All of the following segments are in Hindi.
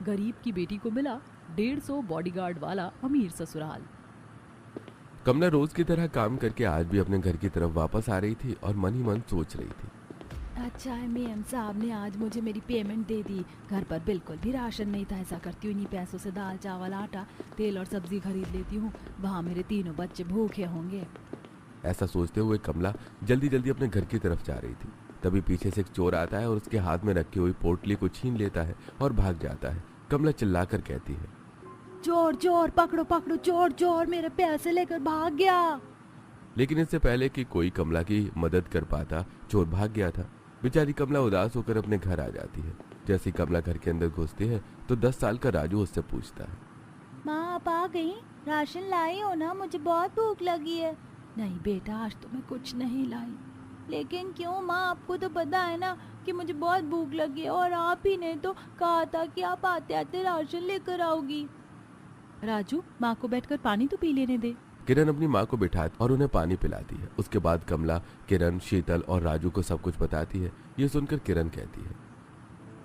गरीब की बेटी को मिला 150 बॉडीगार्ड वाला अमीर ससुराल। कमला रोज की तरह काम करके आज भी अपने घर की तरफ वापस आ रही थी और मन ही मन सोच रही थी। अच्छा है मेम साहब ने आज मुझे मेरी पेमेंट दे दी। घर पर बिल्कुल भी राशन नहीं था। ऐसा करती हूँ इन्हीं पैसों से दाल चावल आटा तेल और सब्जी खरीद लेती हूँ। वहाँ मेरे तीनों बच्चे भूखे होंगे। ऐसा सोचते हुए कमला जल्दी जल्दी अपने घर की तरफ जा रही थी। तभी पीछे से एक चोर आता है और उसके हाथ में रखी हुई पोटली को छीन लेता है और भाग जाता है। कमला चिल्लाकर कहती है, चोर चोर पकड़ो पकड़ो, चोर चोर मेरे पैसे लेकर भाग गया। लेकिन इससे पहले कि कोई कमला की मदद कर पाता, चोर भाग गया था। बेचारी कमला उदास होकर अपने घर आ जाती है। जैसे ही कमला घर के अंदर घुसती है तो 10 साल का राजू उससे पूछता है, माँ आप आ गई? राशन लाई हो ना? मुझे बहुत भूख लगी है। नहीं बेटा आज तो मैं कुछ नहीं लाई। लेकिन क्यों माँ? आपको तो पता है ना कि मुझे बहुत भूख लगी है और आप ही ने तो कहा था कि आप आते आते राशन लेकर आओगी। राजू माँ को बैठकर पानी तो पी लेने दे। किरण अपनी माँ को बिठाती और उन्हें पानी पिलाती है। उसके बाद कमला किरण, शीतल और राजू को सब कुछ बताती है। ये सुनकर किरण कहती है,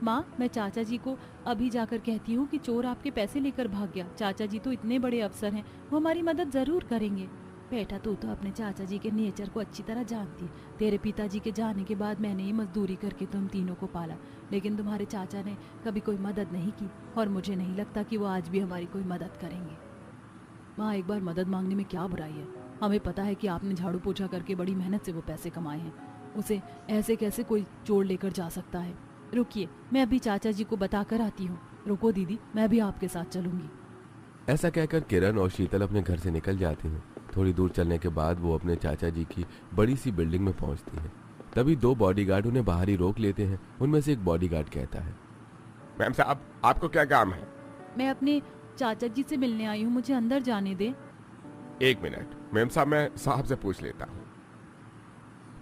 माँ मैं चाचा जी को अभी जाकर कहती हूँ कि चोर आपके पैसे लेकर भाग गया। चाचा जी तो इतने बड़े अफसर हैं, वो हमारी मदद जरूर करेंगे। बेटा तू तो अपने चाचा जी के नेचर को अच्छी तरह जानती है। तेरे पिताजी के जाने के बाद मैंने ही मजदूरी करके तुम तीनों को पाला, लेकिन तुम्हारे चाचा ने कभी कोई मदद नहीं की और मुझे नहीं लगता कि वो आज भी हमारी कोई मदद करेंगे। माँ एक बार मदद मांगने में क्या बुराई है? हमें पता है कि आपने झाड़ू पोछा करके बड़ी मेहनत से वो पैसे कमाए हैं। उसे ऐसे कैसे कोई चोर लेकर जा सकता है? रुकिए मैं अभी चाचा जी को बता कर आती हूँ। रुको दीदी मैं भी आपके साथ चलूंगी। ऐसा कहकर किरण और शीतल अपने घर से निकल जाती हैं। थोड़ी दूर चलने के बाद वो अपने चाचा जी की बड़ी सी बिल्डिंग में पहुंचती हैं। तभी 2 बॉडीगार्ड उन्हें बाहर ही रोक लेते हैं। उनमें से एक बॉडीगार्ड कहता है, मैम साहब आपको क्या काम है? मैं अपने चाचा जी से मिलने आई हूँ, मुझे अंदर जाने दे। 1 मिनट मैम साहब, मैं साहब से पूछ लेता हूँ।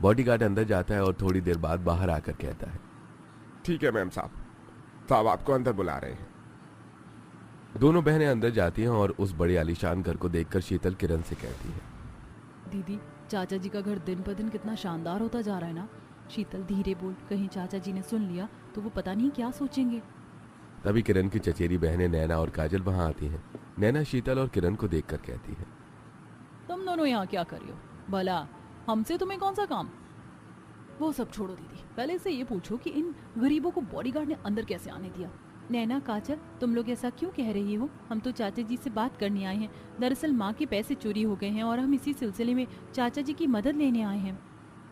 बॉडीगार्ड अंदर जाता है और थोड़ी देर बाद बाहर आकर कहता है, ठीक है मैम साहब, साहब आपको अंदर बुला रहे हैं। दोनों बहनें अंदर जाती हैं और उस बड़े आलीशान घर को देखकर शीतल किरण से कहती है, दीदी चाचा जी का घर दिन पर दिन कितना शानदार होता जा रहा है ना। शीतल धीरे बोल, कहीं चाचा जी ने सुन लिया तो वो पता नहीं क्या सोचेंगे। तभी किरण की चचेरी बहनें नैना और काजल वहां आती हैं। नैना शीतल और किरण को देखकर कहती है, तुम दोनों यहाँ क्या कर रही हो? भला हमसे तुम्हें कौन सा काम? वो सब छोड़ो दीदी, पहले से ये पूछो कि इन गरीबों को बॉडीगार्ड ने अंदर कैसे आने दिया? नैना काजल तुम लोग ऐसा क्यों कह रही हो? हम तो चाचा जी से बात करने आए हैं। दरअसल माँ के पैसे चोरी हो गए हैं और हम इसी सिलसिले में चाचा जी की मदद लेने आए हैं।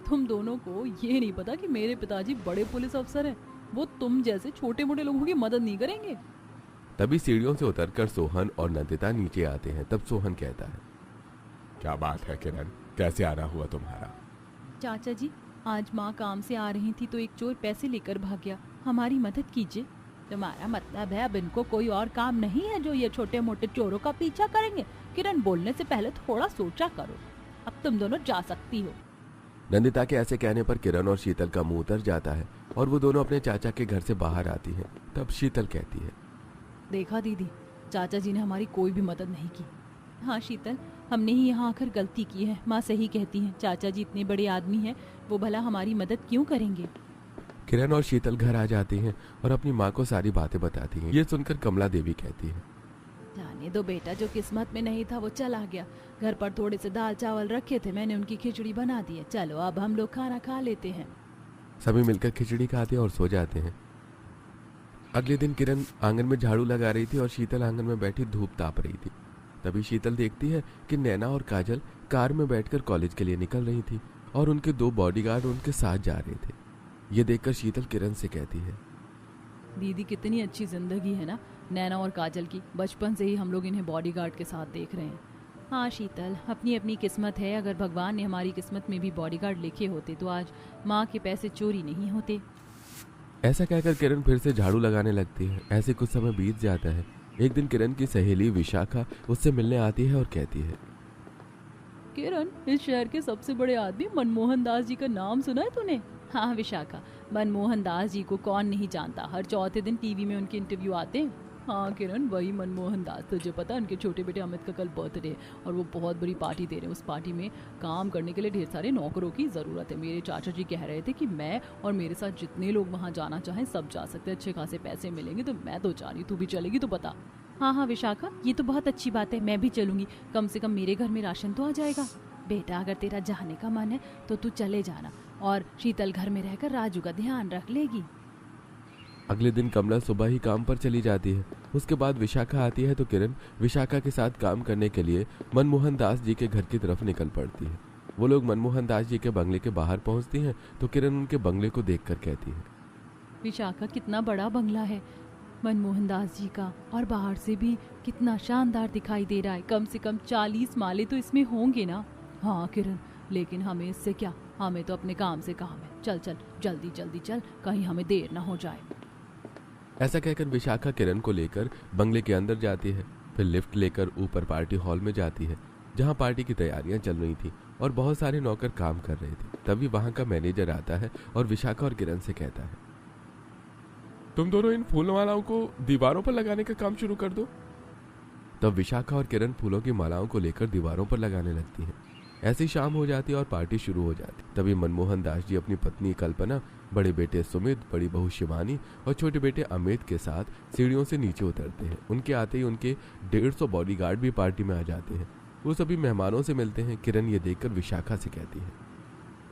तुम दोनों को ये नहीं पता कि मेरे पिताजी बड़े पुलिस अफसर हैं। वो तुम जैसे छोटे मोटे लोगों की मदद नहीं करेंगे। तभी सीढ़ियों से उतरकर सोहन और नंदिता नीचे आते हैं। तब सोहन कहता है, क्या बात है किरण, कैसे आना हुआ तुम्हारा? चाचा जी आज माँ काम से आ रही थी तो एक चोर पैसे लेकर भाग गया, हमारी मदद कीजिए। तुम्हारा मतलब है अब इनको कोई और काम नहीं है जो ये छोटे मोटे चोरों का पीछा करेंगे? किरण बोलने से पहले थोड़ा सोचा करो। अब तुम दोनों जा सकती हो। नंदिता के ऐसे कहने पर किरण और शीतल का मुंह उतर जाता है और वो दोनों अपने चाचा के घर से बाहर आती हैं। तब शीतल कहती है, देखा दीदी, चाचा जी ने हमारी कोई भी मदद नहीं की। हाँ शीतल, हमने ही यहाँ आकर गलती की है। माँ सही कहती हैं, चाचा जी इतने बड़े आदमी हैं, वो भला हमारी मदद क्यों करेंगे? किरण और शीतल घर आ जाती हैं और अपनी माँ को सारी बातें बताती हैं। ये सुनकर कमला देवी कहती है, जाने दो बेटा, जो किस्मत में नहीं था वो चला गया। घर पर थोड़े से दाल चावल रखे थे, मैंने उनकी खिचड़ी बना दी है। चलो अब हम लोग खाना खा लेते हैं। सभी मिलकर खिचड़ी खाते हैं और सो जाते हैं। अगले दिन किरण आंगन में झाड़ू लगा रही थी और शीतल आंगन में बैठी धूप ताप रही थी। तभी शीतल देखती है कि नैना और काजल कार में बैठकर कॉलेज के लिए निकल रही थी और उनके 2 बॉडीगार्ड उनके साथ जा रहे थे। ये देखकर शीतल किरण से कहती है, दीदी कितनी अच्छी जिंदगी है ना नैना और काजल की। बचपन से ही हम लोग इन्हें बॉडीगार्ड के साथ देख रहे हैं। हाँ शीतल, अपनी अपनी किस्मत है। अगर भगवान ने हमारी किस्मत में भी बॉडीगार्ड लिखे होते तो आज माँ के पैसे चोरी नहीं होते। ऐसा कहकर किरण फिर से झाड़ू लगाने लगती है। ऐसे कुछ समय बीत जाता है। एक दिन किरण की सहेली विशाखा उससे मिलने आती है और कहती है, किरण, इस शहर के सबसे बड़े आदमी मनमोहन दास जी का नाम सुना है तूने? हाँ विशाखा, मनमोहन दास जी को कौन नहीं जानता। हर चौथे दिन टीवी में उनके इंटरव्यू आते हैं। हाँ किरण, वही मनमोहन दास। तुझे पता है उनके छोटे बेटे अमित का कल बर्थडे है और वो बहुत बड़ी पार्टी दे रहे हैं। उस पार्टी में काम करने के लिए ढेर सारे नौकरों की ज़रूरत है। मेरे चाचा जी कह रहे थे कि मैं और मेरे साथ जितने लोग वहाँ जाना चाहें सब जा सकते हैं, अच्छे खासे पैसे मिलेंगे। तो मैं तो चाह रही हूँ, तू भी चलेगी तो बता। हाँ हाँ विशाखा, ये तो बहुत अच्छी बात है, मैं भी चलूँगी। कम से कम मेरे घर में राशन तो आ जाएगा। बेटा अगर तेरा जाने का मन है तो तू चले जाना, और शीतल घर में रहकर राजू का ध्यान रख लेगी। अगले दिन कमला सुबह ही काम पर चली जाती है। उसके बाद विशाखा आती है तो किरण विशाखा के साथ काम करने के लिए मनमोहन दास जी के घर की तरफ निकल पड़ती है। वो लोग मनमोहन दास जी के बंगले के बाहर पहुंचती हैं तो किरण उनके बंगले को देखकर कहती है, विशाखा कितना बड़ा बंगला है मनमोहन दास जी का, और बाहर से भी कितना शानदार दिखाई दे रहा है। कम से कम 40 माले तो इसमें होंगे ना। हाँ किरण, लेकिन हमें इससे क्या, हमें तो अपने काम से काम है। चल चल जल्दी जल्दी चल, कहीं हमें देर ना हो जाए। ऐसा कहकर विशाखा किरण को लेकर बंगले के अंदर जाती है। फिर लिफ्ट लेकर ऊपर पार्टी हॉल में जाती है जहां पार्टी की तैयारियां चल रही थी और बहुत सारे नौकर काम कर रहे थे। तभी वहां का मैनेजर आता है और विशाखा और किरण से कहता है, तुम दोनों इन फूलमालाओं को दीवारों पर लगाने का काम शुरू कर दो। तब विशाखा और किरण फूलों की मालाओं को लेकर दीवारों पर लगाने लगती हैं। ऐसी शाम हो जाती है और पार्टी शुरू हो जाती। तभी मनमोहन दास जी अपनी पत्नी कल्पना, बड़े बेटे सुमित, बड़ी बहू शिवानी और छोटे बेटे अमित के साथ सीढ़ियों से नीचे उतरते हैं। उनके आते ही उनके 150 बॉडीगार्ड भी पार्टी में आ जाते हैं। वो सभी मेहमानों से मिलते हैं। किरण ये देखकर विशाखा से कहती है,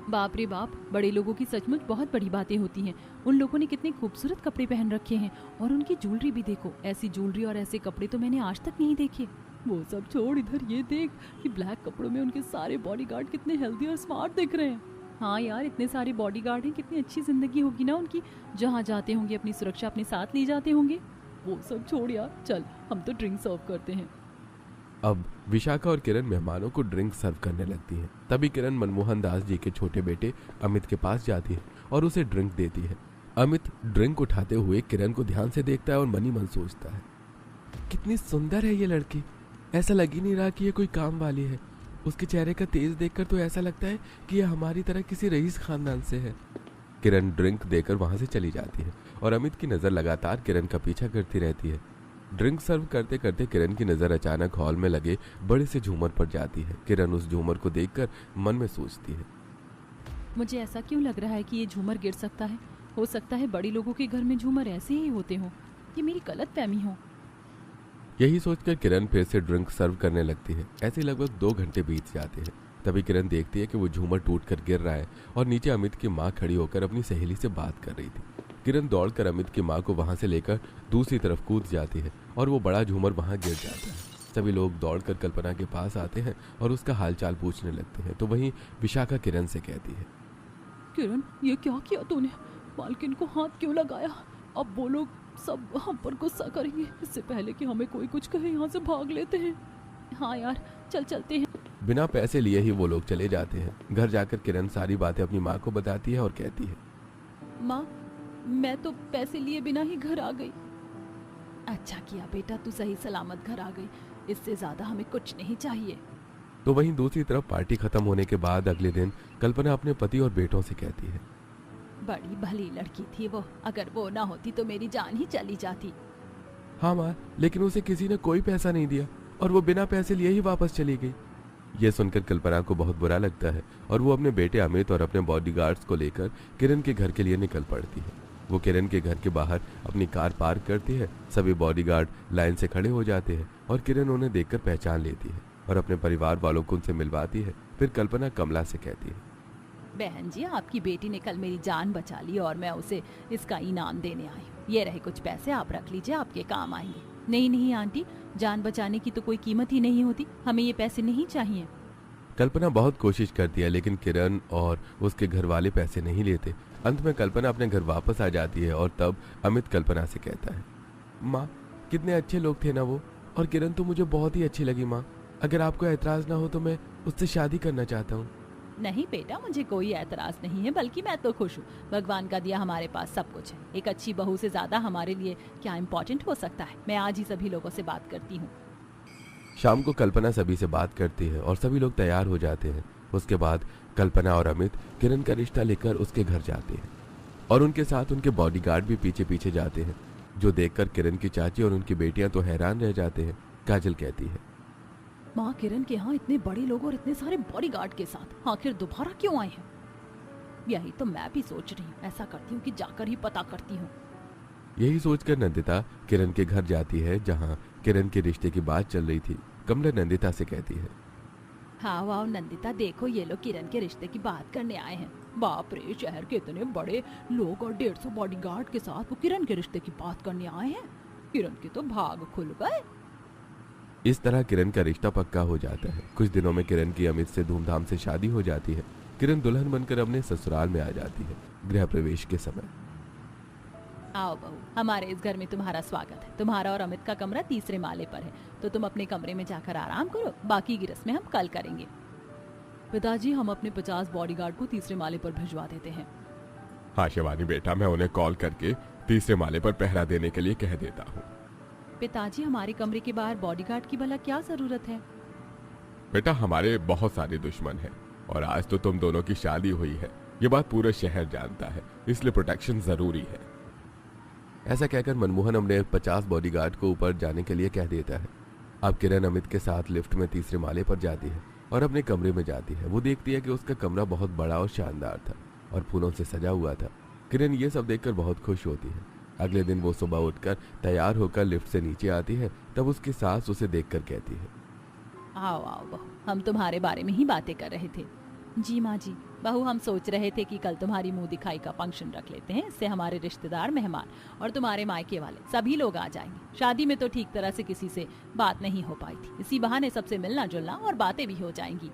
बाप रे बाप, बड़े लोगों की सचमुच बहुत बड़ी बातें होती हैं। उन लोगों ने कितने खूबसूरत कपड़े पहन रखे हैं, और उनकी ज्वेलरी भी देखो। ऐसी ज्वेलरी और ऐसे कपड़े तो मैंने आज तक नहीं देखे। वो सब छोड़, इधर ये देख कि ब्लैक कपड़ों में उनके सारे बॉडीगार्ड कितने हेल्दी और स्मार्ट दिख रहे हैं। हाँ यार, इतने सारे बॉडीगार्ड हैं, कितनी अच्छी जिंदगी होगी ना उनकी। जहाँ जाते होंगे अपनी सुरक्षा अपने साथ ले जाते होंगे। वो सब छोड़ यार, चल हम तो ड्रिंक सर्व करते हैं। अब विशाखा और किरण मेहमानों को ड्रिंक सर्व करने लगती है। तभी किरण मनमोहन दास जी के छोटे बेटे अमित के पास जाती है और उसे ड्रिंक देती है। अमित ड्रिंक उठाते हुए किरण को ध्यान से देखता है और मन ही मन सोचता है, कितनी सुंदर है ये लड़की। ऐसा लग ही नहीं रहा कि ये कोई काम वाली है। उसके चेहरे का तेज देखकर तो ऐसा लगता है कि ये हमारी तरह किसी रईस खानदान से है। किरण ड्रिंक देकर वहां से चली जाती है और अमित की नजर लगातार किरण का पीछा करती रहती है। ड्रिंक सर्व करते करते किरण की नजर अचानक हॉल में लगे बड़े से झूमर पर जाती है। किरण उस झूमर को देखकर मन में सोचती है, मुझे ऐसा क्यों लग रहा है कि ये झूमर गिर सकता है। हो सकता है बड़ी लोगों के घर में झूमर ऐसे ही होते हों। ये मेरी गलतफहमी हो। यही सोचकर किरण फिर से ड्रिंक सर्व करने लगती है। ऐसे लगभग 2 घंटे बीत जाते हैं। तभी किरण देखती है कि वो झूमर टूटकर गिर रहा है और नीचे अमित की माँ खड़ी होकर अपनी सहेली से बात कर रही थी। किरण दौड़कर अमित की माँ को वहां से लेकर दूसरी तरफ कूद जाती है और वो बड़ा झूमर वहां गिर जाता है। सभी लोग दौड़कर कल्पना के पास आते हैं और उसका हालचाल पूछने लगते हैं। तो वहीं विशाखा किरण से कहती है, किरण, ये क्या किया तूने? मालकिन को हाथ क्यों लगाया? अब वो लोग सब हम पर गुस्सा करेंगे। इससे पहले कि हमें कोई कुछ कहे, यहाँ से भाग लेते हैं। हाँ यार, चल चलते हैं। बिना पैसे लिए ही वो लोग चले जाते हैं। घर जाकर किरण सारी बातें अपनी माँ को बताती है और कहती है, माँ, मैं तो पैसे लिए बिना ही घर आ गई। अच्छा किया बेटा, तू सही सलामत घर आ गई। इससे ज्यादा हमें कुछ नहीं चाहिए। तो वहीं दूसरी तरफ पार्टी खत्म होने के बाद अगले दिन कल्पना अपने पति और बेटों से कहती है, बड़ी भली लड़की थी वो। अगर वो ना होती तो मेरी जान ही चली जाती। हाँ माँ, लेकिन उसे किसी ने कोई पैसा नहीं दिया और वो बिना पैसे लिए ही वापस चली गई। ये सुनकर कल्पना को बहुत बुरा लगता है और वो अपने बेटे अमित और अपने बॉडीगार्ड्स को लेकर किरण के घर के लिए निकल पड़ती है। वो किरण के घर के बाहर अपनी कार पार्क करती है। सभी बॉडीगार्ड लाइन से खड़े हो जाते हैं और किरण उन्हें देखकर पहचान लेती है और अपने परिवार वालों को उनसे मिलवाती है। फिर कल्पना कमला से कहती है, बहन जी, आपकी बेटी ने कल मेरी जान बचा ली और मैं उसे इसका इनाम देने आई हूँ। ये रहे कुछ पैसे, आप रख लीजिए, आपके काम आएंगे। नहीं नहीं आंटी, जान बचाने की तो कोई कीमत ही नहीं होती। हमें ये पैसे नहीं चाहिए। कल्पना बहुत कोशिश करती है लेकिन किरण और उसके घर वाले पैसे नहीं लेते। अंत में कल्पना अपने घर वापस आ जाती है और तब अमित कल्पना से कहता है, माँ, कितने अच्छे लोग थे ना वो, और किरण तो मुझे बहुत ही अच्छी लगी माँ। अगर आपको एतराज ना हो तो मैं उससे शादी करना चाहता हूँ। नहीं बेटा, मुझे कोई एतराज नहीं है, बल्कि मैं तो खुश हूँ। भगवान का दिया हमारे पास सब कुछ है। एक अच्छी बहू से ज्यादा हमारे लिए क्या इम्पोर्टेंट हो सकता है। मैं आज ही सभी लोगों से बात करती हूँ। शाम को कल्पना सभी से बात करती है और सभी लोग तैयार हो जाते हैं। उसके बाद कल्पना और अमित किरण का रिश्ता लेकर उसके घर जाते हैं और उनके साथ उनके बॉडीगार्ड भी पीछे पीछे जाते हैं। जो देखकर किरण की चाची और उनकी बेटियां तो हैरान रह जाते हैं। काजल कहती है, माँ, किरण के यहाँ इतने बड़े लोग और इतने सारे बॉडीगार्ड के साथ आखिर दोबारा क्यों आए हैं? यही तो मैं भी सोच रही हूँ। ऐसा करती हूँ कि जाकर ही पता करती हूँ। यही सोचकर नंदिता किरण के घर जाती है जहाँ किरण के रिश्ते की बात चल रही थी। कमला नंदिता से कहती है, हाँ वाह नंदिता, देखो ये लोग किरण के रिश्ते की बात करने आए हैं। बाप रे, शहर के इतने बड़े लोग और 150 बॉडीगार्ड के साथ वो किरण के रिश्ते की बात करने आए हैं। किरण के तो भाग खुल गए। इस तरह किरण का रिश्ता पक्का हो जाता है। कुछ दिनों में किरण की अमित से धूमधाम से शादी हो जाती है। किरण दुल्हन बनकर अपने ससुराल में आ जाती है। गृह प्रवेश के समय, आओ बहू, हमारे इस घर में तुम्हारा स्वागत है। तुम्हारा और अमित का कमरा 3रे माले पर है, तो तुम अपने कमरे में जाकर आराम करो। बाकी की रस्में हम कल करेंगे। पिताजी, हम अपने 50 बॉडीगार्ड को 3रे माले पर भिजवा देते हैं। हाँ शिवानी बेटा, मैं उन्हें कॉल करके 3रे माले पर पहरा देने के लिए कह देता हूँ। पिताजी, हमारे कमरे के बाहर बॉडीगार्ड की भला क्या जरूरत है? बेटा, हमारे बहुत सारे दुश्मन हैं और आज तो तुम दोनों की शादी हुई है। ये बात पूरा शहर जानता है, इसलिए प्रोटेक्शन जरूरी है। ऐसा कहकर मनमोहन अपने 50 बॉडीगार्ड को ऊपर जाने के लिए कह देता है। अब किरण अमित के साथ लिफ्ट में 3रे माले पर जाती है और अपने कमरे में जाती है। वो देखती है कि उसका कमरा बहुत बड़ा और शानदार था और फूलों से सजा हुआ था। किरण ये सब देखकर बहुत खुश होती है। अगले दिन वो सुबह उठकर तैयार होकर लिफ्ट से नीचे आती है। तब उसकी सास उसे देखकर कहती है, आओ आओ बहू, हम तुम्हारे बारे में ही बातें कर रहे थे। जी माँ जी। बहू, हम सोच रहे थे कि कल तुम्हारी मुंह दिखाई का फंक्शन रख लेते हैं। इससे हमारे रिश्तेदार, मेहमान और तुम्हारे मायके वाले सभी लोग आ जाएंगे। शादी में तो ठीक तरह से किसी से बात नहीं हो पाई थी। इसी बहाने सबसे मिलना जुलना और बातें भी हो जाएंगी।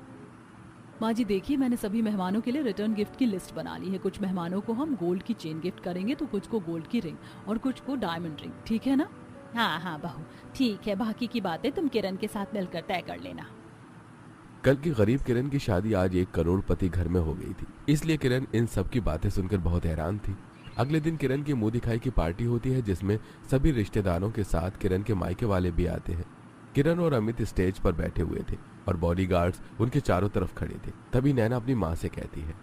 माँ जी देखिए, मैंने सभी मेहमानों के लिए रिटर्न गिफ्ट की लिस्ट बना ली है। कुछ मेहमानों को हम गोल्ड की चेन गिफ्ट करेंगे, तो कुछ को गोल्ड की रिंग और कुछ को डायमंड रिंग। ठीक है ना? हाँ हाँ बहू, ठीक है। बाकी की बातें तुम किरण के साथ मिलकर तय कर लेना। कल की गरीब किरण की शादी आज 1 करोड़पति घर में हो गई थी, इसलिए किरण इन सब की बातें सुनकर बहुत हैरान थी। अगले दिन किरण की मुंह दिखाई की पार्टी होती है, जिसमें सभी रिश्तेदारों के साथ किरण के मायके वाले भी आते हैं। किरण और अमित स्टेज पर बैठे हुए थे और बॉडीगार्ड्स उनके चारों तरफ खड़े थे। तभी नैना अपनी माँ से कहती है,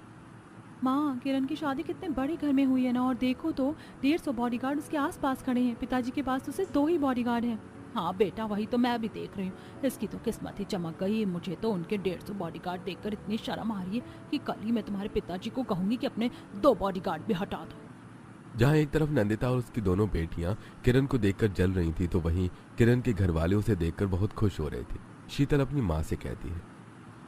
माँ, किरण की शादी कितने बड़े घर में हुई है ना, और देखो तो 150 बॉडीगार्ड उसके आसपास खड़े हैं। पिताजी के पास तो सिर्फ 2 ही बॉडीगार्ड हैं। हाँ बेटा, वही तो मैं भी देख रही हूँ। इसकी तो किस्मत ही चमक गई। मुझे तो उनके 150 बॉडीगार्ड देखकर इतनी शर्म आ रही है कि कल ही मैं तुम्हारे पिताजी को कहूंगी कि अपने 2 बॉडीगार्ड भी हटा दो। जहाँ एक तरफ नंदिता और उसकी दोनों बेटियां किरण को देखकर जल रही थी, तो वहीं किरण के घर वाले उसे देखकर बहुत खुश हो रहे थे। शीतल अपनी माँ से कहती है,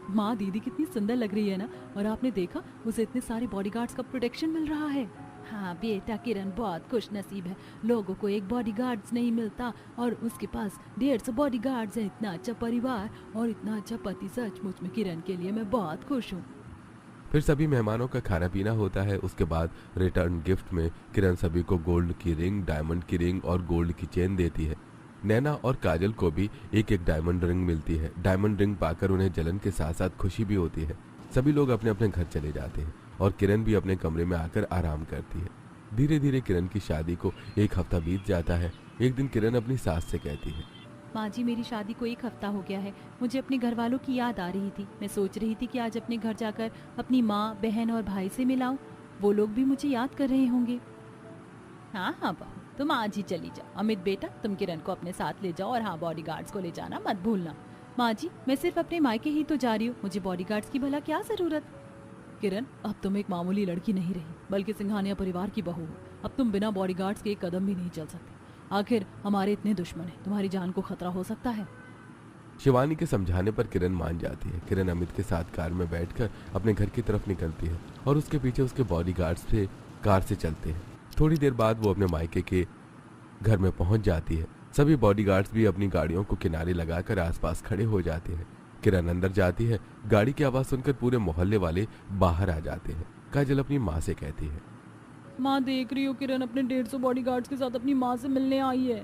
माँ, दीदी कितनी सुंदर लग रही है ना, और आपने देखा उसे इतने सारे बॉडीगार्ड्स का प्रोटेक्शन मिल रहा है। हाँ बेटा, किरण बहुत खुश नसीब है। लोगों को एक बॉडीगार्ड्स नहीं मिलता और उसके पास 150 बॉडीगार्ड्स है। इतना अच्छा परिवार और इतना अच्छा पति, सचमुच में किरण के लिए मैं बहुत खुश हूँ। फिर सभी मेहमानों का खाना पीना होता है। उसके बाद रिटर्न गिफ्ट में किरण सभी को गोल्ड की रिंग, डायमंड की रिंग और गोल्ड की चेन देती है। नैना और काजल को भी एक एक डायमंड रिंग मिलती है। डायमंड रिंग पाकर उन्हें जलन के साथ साथ खुशी भी होती है। सभी लोग अपने अपने घर चले जाते हैं और किरण भी अपने कमरे में आकर आराम करती है। धीरे धीरे किरण की शादी को 1 हफ्ता बीत जाता है। एक दिन किरण अपनी सास से कहती है, माँ जी, मेरी शादी को 1 हफ्ता हो गया है। मुझे अपने घर वालों की याद आ रही थी। मैं सोच रही थी कि आज अपने घर जाकर अपनी माँ, बहन और भाई से मिलाऊं। वो लोग भी मुझे याद कर रहे होंगे। हाँ हाँ बहू, तुम आज ही चली जाओ। अमित बेटा, तुम किरण को अपने साथ ले जाओ, और हाँ, बॉडीगार्ड्स को ले जाना मत भूलना। माँ जी, मैं सिर्फ अपने मायके ही तो जा रही हूँ। मुझे बॉडीगार्ड्स की भला क्या जरूरत? किरण, अब तुम एक मामूली लड़की नहीं रही, बल्कि सिंघानिया परिवार की बहू हो। अब तुम बिना बॉडीगार्ड्स के 1 कदम भी नहीं चल सकती। आखिर हमारे इतने दुश्मन हैं, तुम्हारी जान को खतरा हो सकता है। शिवानी के समझाने पर किरण मान जाती है। किरण अमित के साथ कार में बैठकर अपने घर की तरफ निकलती है और उसके पीछे उसके बॉडीगार्ड्स से कार से चलते हैं। थोड़ी देर बाद वो अपने मायके के घर में पहुंच जाती है। सभी बॉडीगार्ड्स भी अपनी गाड़ियों को किनारे लगाकर आसपास खड़े हो जाते हैं। किरण अंदर जाती है। गाड़ी की आवाज सुनकर पूरे मोहल्ले वाले बाहर आ जाते हैं। काजल अपनी माँ से कहती है, माँ, देख रही हो, किरण अपने 150 बॉडीगार्ड्स के साथ अपनी माँ से मिलने आई है।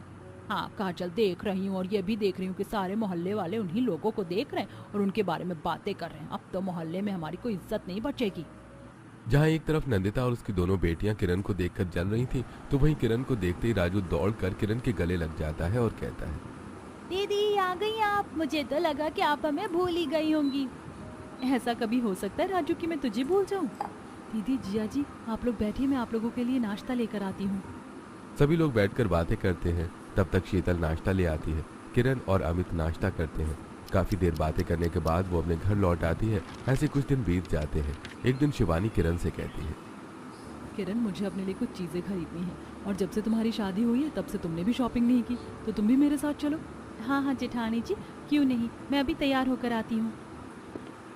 हाँ काजल, देख रही हूँ, और ये भी देख रही हूँ कि सारे मोहल्ले वाले उन्हीं लोगों को देख रहे हैं और उनके बारे में बातें कर रहे हैं। अब तो मोहल्ले में हमारी कोई इज्जत नहीं बचेगी। जहाँ एक तरफ नंदिता और उसकी दोनों बेटियां किरण को देखकर जल रही थी, तो वहीं किरण को देखते ही राजू दौड़कर किरण के गले लग जाता है और कहता है, दीदी आ गई आप। मुझे तो लगा कि आप हमें भूल ही गई होंगी। ऐसा कभी हो सकता है राजू कि मैं तुझे भूल जाऊं? दीदी, जिया जी, आप लोग बैठिए, मैं आप लोगों के लिए नाश्ता लेकर आती हूँ। सभी लोग बैठकर बातें करते हैं। तब तक शीतल नाश्ता ले आती है। किरण और अमित नाश्ता करते हैं। काफी देर बातें करने के बाद वो अपने घर लौट आती है। ऐसे कुछ दिन बीत जाते हैं। एक दिन शिवानी किरण से कहती है, किरण, मुझे अपने लिए कुछ चीज़ें खरीदनी है और जब से तुम्हारी शादी हुई है तब से तुमने भी शॉपिंग नहीं की, तो तुम भी मेरे साथ चलो। हाँ हाँ जेठानी जी, क्यों नहीं, मैं अभी तैयार होकर आती हूँ।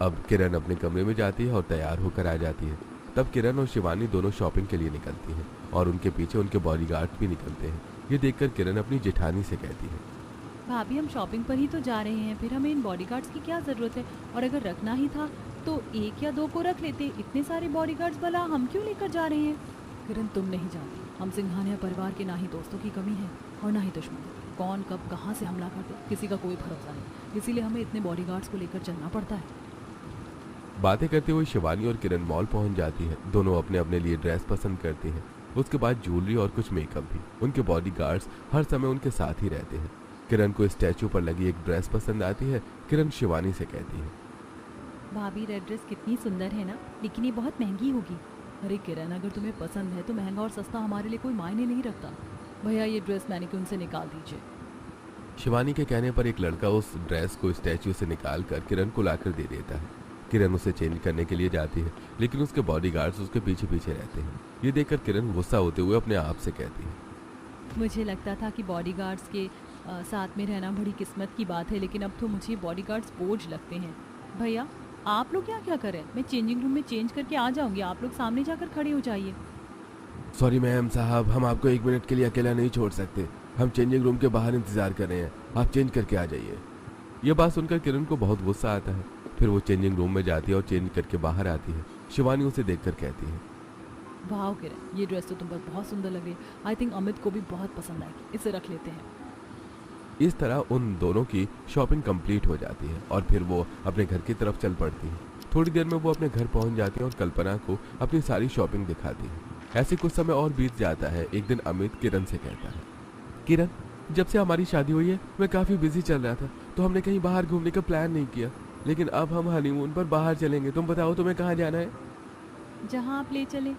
अब किरण अपने कमरे में जाती है और तैयार होकर आ जाती है। तब किरण और शिवानी दोनों शॉपिंग के लिए निकलती हैं और उनके पीछे उनके बॉडीगार्ड्स भी निकलते हैं। ये देखकर किरण अपनी जेठानी से कहती है, भाभी, हम शॉपिंग पर ही तो जा रहे हैं, फिर हमें इन बॉडीगार्ड्स की क्या ज़रूरत है? और अगर रखना ही था तो एक या दो को रख लेते, इतने सारे बॉडीगार्ड्स भला हम क्यों लेकर जा रहे हैं? किरण, तुम नहीं जानती, हम सिंघानिया परिवार के ना ही दोस्तों की कमी है और ना ही दुश्मन। कौन कब कहाँ से हमला कर दे, किसी का कोई भरोसा नहीं, इसीलिए हमें इतने बॉडीगार्ड्स को लेकर चलना पड़ता है। बातें करते हुए शिवानी और किरण मॉल पहुंच जाती है। दोनों अपने अपने लिए ड्रेस पसंद करती हैं। उसके बाद ज्वेलरी और कुछ मेकअप भी। उनके बॉडीगार्ड्स हर समय उनके साथ ही रहते हैं। किरण को स्टैचू पर लगी एक ड्रेस पसंद आती है। किरण शिवानी से कहती है, भाभी, रेड ड्रेस कितनी सुंदर है ना, लेकिन ये बहुत महंगी होगी। अरे किरण, अगर तुम्हें पसंद है तो महंगा और सस्ता हमारे लिए कोई मायने नहीं रखता। भैया, ये ड्रेस मैनिक्विन से निकाल दीजिए। शिवानी के कहने पर एक लड़का उस ड्रेस को स्टैचू से निकाल कर किरण को लाकर दे देता है। किरण उसे चेंज करने के लिए जाती है, लेकिन उसके बॉडीगार्ड्स उसके पीछे पीछे रहते हैं। ये देखकर किरण गुस्सा होते हुए अपने आप से कहती है, मुझे लगता था कि बॉडीगार्ड्स के साथ में रहना बड़ी किस्मत की बात है, लेकिन अब तो मुझे बॉडीगार्ड्स बोझ लगते हैं। भैया, आप लोग क्या क्या करें? मैं चेंजिंग रूम में चेंज करके आ जाऊंगी, आप लोग सामने जाकर खड़े हो जाइए। सॉरी मैम साहब, हम आपको 1 मिनट के लिए अकेला नहीं छोड़ सकते। हम चेंजिंग रूम के बाहर इंतजार कर रहे हैं, आप चेंज करके आ जाइए। ये बात सुनकर किरण को बहुत गुस्सा आता है। फिर वो चेंजिंग रूम में जाती है और चेंज करके बाहर आती है। शिवानी उसे देखकर कहती है, वाह किरण, ये ड्रेस तो तुम पर बहुत सुंदर लग रही है। आई थिंक अमित को भी बहुत पसंद आएगी, इसे रख लेते हैं। इस तरह उन दोनों की शॉपिंग कंप्लीट हो जाती है और फिर वो अपने घर की तरफ चल पड़ती है। थोड़ी देर में वो अपने घर पहुंच जाती है और कल्पना को अपनी सारी शॉपिंग दिखाती है। ऐसे कुछ समय और बीत जाता है। एक दिन अमित किरण से कहता है, किरण, जब से हमारी शादी हुई है मैं काफी बिजी चल रहा था, तो हमने कहीं बाहर घूमने का प्लान नहीं किया, लेकिन अब हम हनीमून पर बाहर चलेंगे। तुम बताओ तुम्हें कहाँ जाना है? जहाँ आप ले चले।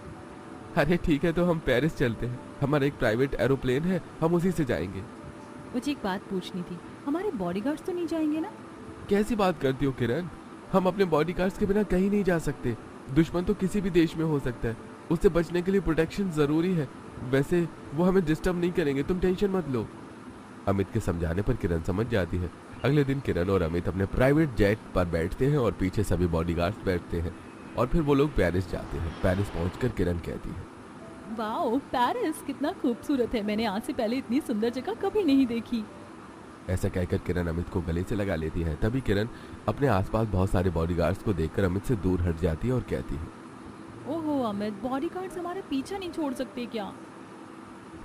अरे ठीक है, तो हम पेरिस चलते हैं। हमारा एक प्राइवेट एरोप्लेन है, हम उसी से जाएंगे। मुझे एक बात पूछनी थी, हमारे बॉडीगार्ड्स तो नहीं जाएंगे ना? कैसी बात करती हो किरण, हम अपने बॉडीगार्ड्स के बिना कहीं नहीं जा सकते। दुश्मन तो किसी भी देश में हो सकता है, उससे बचने के लिए प्रोटेक्शन जरूरी है। वैसे वो हमें डिस्टर्ब नहीं करेंगे, तुम टेंशन मत लो। अमित के समझाने पर किरण समझ जाती है। अगले दिन किरण और अमित अपने प्राइवेट जेट पर बैठते हैं और पीछे सभी बॉडीगार्ड्स बैठते हैं और फिर वो लोग पेरिस जाते हैं। पेरिस पहुंचकर किरण कहती है, वाओ, पेरिस कितना खूबसूरत है, मैंने आज से पहले इतनी सुंदर जगह कभी नहीं देखी। ऐसा कहकर किरण अमित को गले से लगा लेती है। तभी किरण अपने आसपास बहुत सारे बॉडीगार्ड्स को देखकर अमित से दूर हट जाती है और कहती है, ओहो अमित, बॉडीगार्ड्स हमारा पीछा नहीं छोड़ सकते क्या?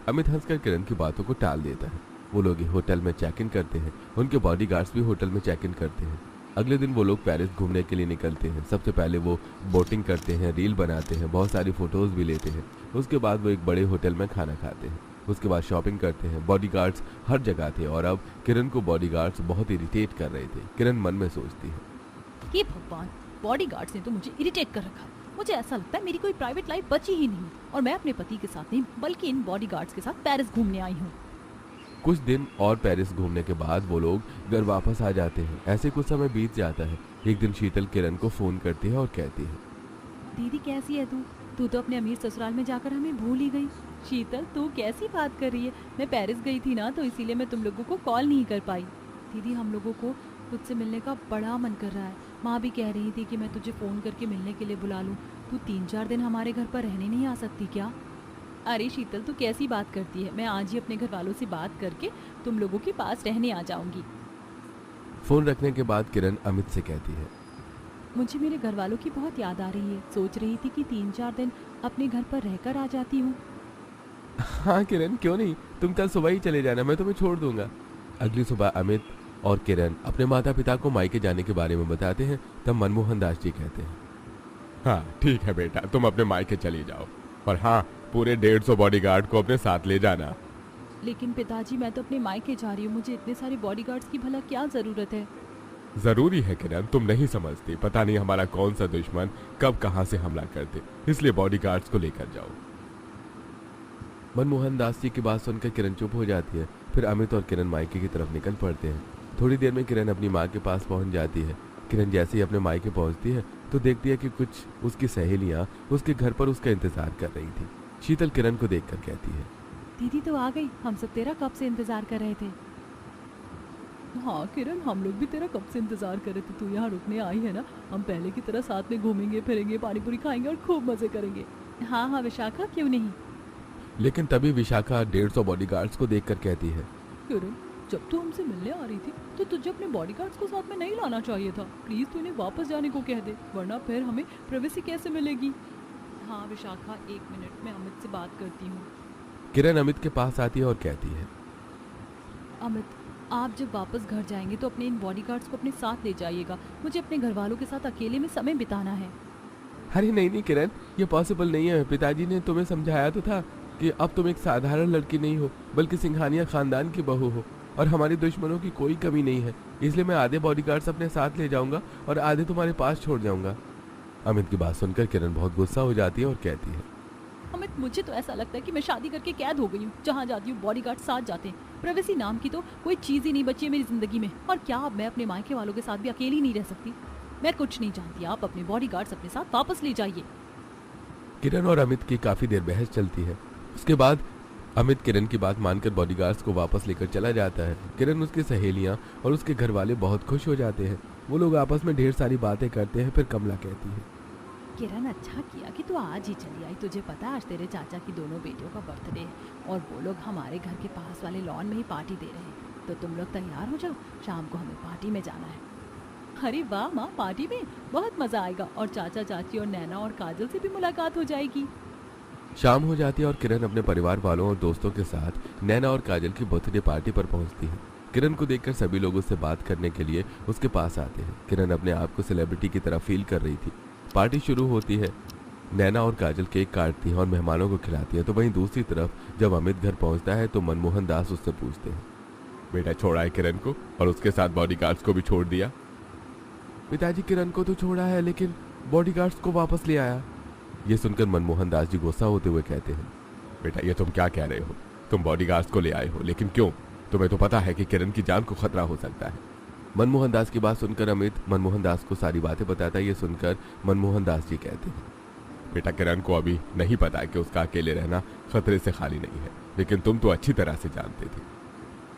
अमित हंसकर किरण की बातों को टाल देता है। वो लोग होटल में चेक इन करते हैं। उनके बॉडीगार्ड्स भी होटल में चेक इन करते हैं। अगले दिन वो लोग पेरिस घूमने के लिए निकलते हैं। सबसे पहले वो बोटिंग करते हैं, रील बनाते हैं, बहुत सारी फोटोज भी लेते हैं। उसके बाद वो एक बड़े होटल में खाना खाते हैं। उसके बाद शॉपिंग करते हैं। बॉडीगार्ड्स हर जगह थे और अब किरण को बॉडीगार्ड्स बहुत इरिटेट कर रहे थे। किरण मन में सोचती है, हे भगवान, बॉडीगार्ड्स ने तो मुझे इरिटेट कर रखा। मुझे ऐसा लगता है मेरी कोई प्राइवेट लाइफ बची ही नहीं और मैं अपने पति के साथ नहीं बल्कि इन बॉडीगार्ड्स के साथ पेरिस घूमने आई हूँ। कुछ दिन और पेरिस घूमने के बाद वो लोग घर वापस आ जाते हैं। ऐसे कुछ समय बीत जाता है। एक दिन शीतल किरण को फोन करती है और कहती है, दीदी कैसी है तू? तू तो अपने अमीर ससुराल में जाकर हमें भूल ही गई। शीतल, तू कैसी बात कर रही है? मैं पेरिस गई थी ना, तो इसीलिए मैं तुम लोगों को कॉल नहीं कर पाई। दीदी, हम लोगों को तुझसे मिलने का बड़ा मन कर रहा है। माँ भी कह रही थी कि मैं तुझे फ़ोन करके मिलने के लिए बुला लूँ। तू 3-4 दिन हमारे घर पर रहने नहीं आ सकती क्या? अरे शीतल, तू कैसी बात करती है? मैं आज ही अपने घर वालों से बात करके तुम लोगों के पास रहने आ जाऊंगी। फोन रखने के बाद किरण अमित से कहती है, मुझे मेरे घर वालों की बहुत याद आ रही है। सोच रही थी कि 3-4 दिन अपने घर पर रहकर आ जाती हूँ। हाँ किरण, क्यों नहीं, तुम कल सुबह ही चले जाना, मैं तुम्हें छोड़ दूंगा। अगली सुबह अमित और किरण अपने माता पिता को मायके जाने के बारे में बताते हैं। तब मनमोहन दास जी कहते हैं, हाँ ठीक है बेटा, तुम अपने मायके चली जाओ और हाँ, पूरे 150 बॉडीगार्ड को अपने साथ ले जाना। लेकिन पिताजी, मैं तो अपने मायके जा रही हूँ, मुझे इतने सारे बॉडीगार्ड्स की भला क्या जरूरत है? जरूरी है किरण, तुम नहीं समझती। पता नहीं हमारा कौन सा दुश्मन कब कहां से हमला करते, इसलिए बॉडीगार्ड्स को लेकर जाओ। मनमोहन दास जी की बात सुनकर किरण चुप हो जाती है। फिर अमित और किरण मायके की तरफ निकल पड़ते हैं। थोड़ी देर में किरण अपनी माँ के पास पहुंच जाती है। किरण जैसे ही अपने मायके पहुंचती है तो देखती है कि कुछ उसकी सहेलियां उसके घर पर उसका इंतजार कर रही थी। शीतल किरण को देखकर कहती है, दीदी तो आ गई, हम सब तेरा कब से इंतजार कर रहे थे। हाँ किरण, हम लोग भी तेरा कब से इंतजार कर रहे थे। तू यहाँ रुकने आई है ना, हम पहले की तरह साथ में घूमेंगे फिरेंगे, पानी पूरी खाएंगे और खूब मजे करेंगे। हाँ हाँ विशाखा, क्यों नहीं। लेकिन तभी विशाखा 150 बॉडीगार्ड्स को देखकर कहती है, किरण, जब तू हमसे मिलने आ रही थी तो तुझे अपने बॉडीगार्ड्स को साथ में नहीं लाना चाहिए था। प्लीज तू इन्हें वापस जाने को कह दे, वरना फिर हमें प्राइवेसी कैसे मिलेगी। हाँ विशाखा, 1 मिनट में अमित से बात करती हूँ। किरण अमित के पास आती है और कहती है, अमित, आप जब वापस घर जाएंगे तो अपने इन बॉडीगार्ड्स को अपने साथ ले जाइएगा। मुझे अपने घर वालों के साथ अकेले में समय बिताना है। अरे नहीं नहीं किरण, ये पॉसिबल नहीं है। पिताजी ने तुम्हें समझाया तो था कि अब तुम एक साधारण लड़की नहीं हो, बल्कि सिंघानिया खानदान की बहू हो और हमारे दुश्मनों की कोई कमी नहीं है। इसलिए मैं आधे बॉडीगार्ड्स अपने साथ ले जाऊंगा और आधे तुम्हारे पास छोड़ जाऊंगा। अमित की बात सुनकर किरण बहुत गुस्सा हो जाती है और कहती है, अमित, मुझे तो ऐसा लगता है कि मैं शादी करके कैद हो गई हूँ। जहाँ जाती हूँ बॉडीगार्ड साथ जाते हैं। प्राइवेसी नाम की तो कोई चीज़ ही नहीं बची है मेरी जिंदगी में। और क्या अब मैं अपने मायके वालों के साथ भी अकेली नहीं रह सकती। मैं कुछ नहीं जानती, आप अपने बॉडीगार्ड्स अपने साथ वापस ले जाइए। किरण और अमित की काफी देर बहस चलती है। उसके बाद अमित किरण की बात मानकर बॉडीगार्ड्स को वापस लेकर चला जाता है। किरण, उसकी सहेलियां और उसके घर वाले बहुत खुश हो जाते हैं। वो लोग आपस में ढेर सारी बातें करते हैं। फिर कमला कहती है, किरण, अच्छा किया कि तू आज ही चली आई। तुझे पता है आज तेरे चाचा की दोनों बेटियों का बर्थडे है और वो लोग हमारे घर के पास वाले लॉन में ही पार्टी दे रहे हैं। तो तुम लोग तैयार हो जाओ, शाम को हमें पार्टी में जाना है। अरे वाह माँ, पार्टी में बहुत मजा आएगा और चाचा चाची और नैना और काजल से भी मुलाकात हो जाएगी। शाम हो जाती है और किरण अपने परिवार वालों और दोस्तों के साथ नैना और काजल की बर्थडे पार्टी पर पहुंचती है। किरण को देखकर सभी लोग उससे बात करने के लिए उसके पास आते हैं। किरण अपने आप को सेलिब्रिटी की तरह फील कर रही थी। पार्टी शुरू होती है। नैना और काजल केक काटती हैं और मेहमानों को खिलाती हैं। तो वहीं दूसरी तरफ जब अमित घर पहुंचता है तो मनमोहन दास उससे पूछते हैं, बेटा छोड़ा है किरण को और उसके साथ बॉडीगार्ड्स को भी छोड़ दिया? पिताजी, किरण को तो छोड़ा है लेकिन बॉडीगार्ड्स को वापस ले आया। ये सुनकर मनमोहन दास जी गुस्सा होते हुए कहते हैं, बेटा ये तुम क्या कह रहे हो? तुम बॉडीगार्ड्स को ले आए हो, लेकिन क्यों? तुम्हें तो पता है कि किरण की जान को खतरा हो सकता है। मनमोहन दास की बात सुनकर अमित मनमोहन दास को सारी बातें बताता है। ये सुनकर मनमोहन दास जी कहते हैं, बेटा किरण को अभी नहीं पता है कि उसका अकेले रहना खतरे से खाली नहीं है, लेकिन तुम तो अच्छी तरह से जानते थे।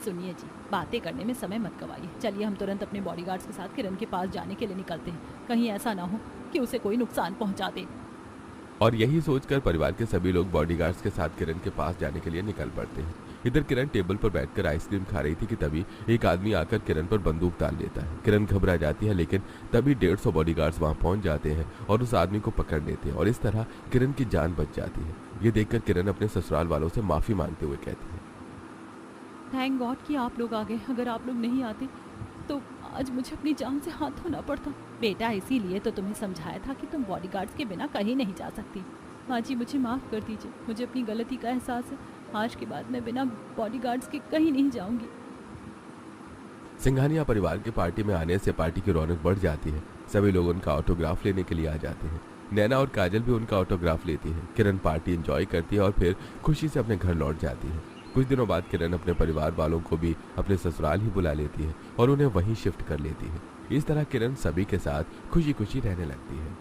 सुनिए जी, बातें करने में समय मत गवाइए। चलिए हम तुरंत अपने बॉडीगार्ड्स के साथ किरण के पास जाने के लिए निकलते हैं। कहीं ऐसा ना हो कि उसे कोई नुकसान पहुंचा दे। और यही सोचकर परिवार के सभी लोग बॉडीगार्ड्स के साथ किरण के पास जाने के लिए निकल पड़ते हैं। इधर किरण टेबल पर बैठकर आइसक्रीम खा रही थी कि तभी एक आदमी आकर किरण पर बंदूक तान लेता है। किरण घबरा जाती है, लेकिन तभी 150 बॉडीगार्ड्स वहां पहुंच जाते हैं और उस आदमी को पकड़ लेते हैं और इस तरह किरण की जान बच जाती है। ये देखकर किरण अपने ससुराल वालों से माफी मांगते हुए कहती है, थैंक गॉड कि आप लोग आ गए। अगर आप लोग नहीं आते तो आज मुझे अपनी जान से हाथ धोना पड़ता। बेटा, इसीलिए तो तुम्हें समझाया था कि तुम बॉडीगार्ड्स के बिना कहीं नहीं जा सकती। माँ जी, मुझे माफ़ कर दीजिए। मुझे अपनी गलती का एहसास है। आज के बाद मैं बिना बॉडीगार्ड्स के कहीं नहीं जाऊंगी। सिंघानिया परिवार के पार्टी में आने से पार्टी की रौनक बढ़ जाती है। सभी लोग उनका ऑटोग्राफ लेने के लिए आ जाते हैं। नैना और काजल भी उनका ऑटोग्राफ लेती है। किरण पार्टी एंजॉय करती है और फिर खुशी से अपने घर लौट जाती है। कुछ दिनों बाद किरण अपने परिवार वालों को भी अपने ससुराल ही बुला लेती है और उन्हें वहीं शिफ्ट कर लेती है। इस तरह किरण सभी के साथ खुशी खुशी रहने लगती है।